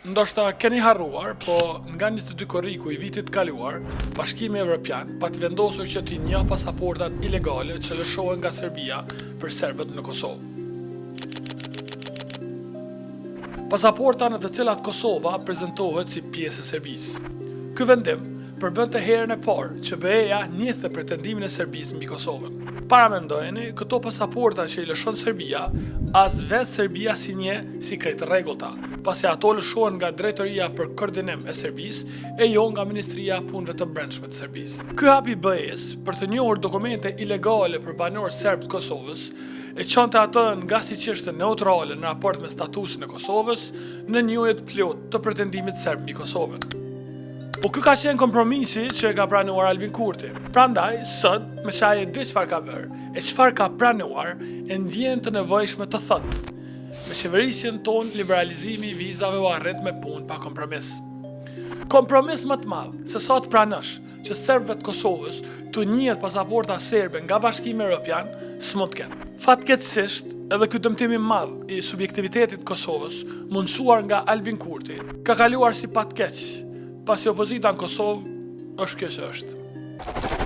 Ndoshta keni harruar, po nga 22 korriku i vitit kaluar, Bashkimi Evropian pati vendosur që t'i njeh pasaportat ilegale që lëshohen nga Serbia për serbët në Kosovë. Pasaporta në të cilat Kosova prezantohet si pjesë e Serbisë. Ky vendim përbënte herën e parë që BE-ja njihte pretendimin e Serbisë mbi Kosovën. Paramendojeni, këto pasaporta që i lëshon Serbia, as vetë Serbia si një si krejt rregullta, pasi ato lëshohen nga Drejtoria për Koordinim e Serbisë e jo nga Ministria e Punëve të Brendshme të Serbisë. Ky hap i BE-s për të njohur dokumente ilegale për banorë serb të Kosovës e çonte atë nga si çështë neutrale në raport me statusin e Kosovës në njohje të plot të pretendimit serb mbi Kosovën. Po ky ka qenë kompromisi që e ka pranuar Albin Kurti. Prandaj, sot, me që ai e di çfarë ka bërë e çfarë ka pranuar, e ndjen të nevojshme të thotë. Me qeverisjen tonë, liberalizimi i vizave u arrit me punë pa kompromis. Kompromis më të madh se sa të pranosh që serbëve të Kosovës të njihet pasaporta serbe nga Bashkimi Evropian, s'mund të ketë. Fatkeqësisht, edhe ky dëmtim i madh i subjektivitetit të Kosovës, mundsuar nga Albin Kurti, ka kaluar si patkeq, pasi opozita në Kosovë është kjo që është.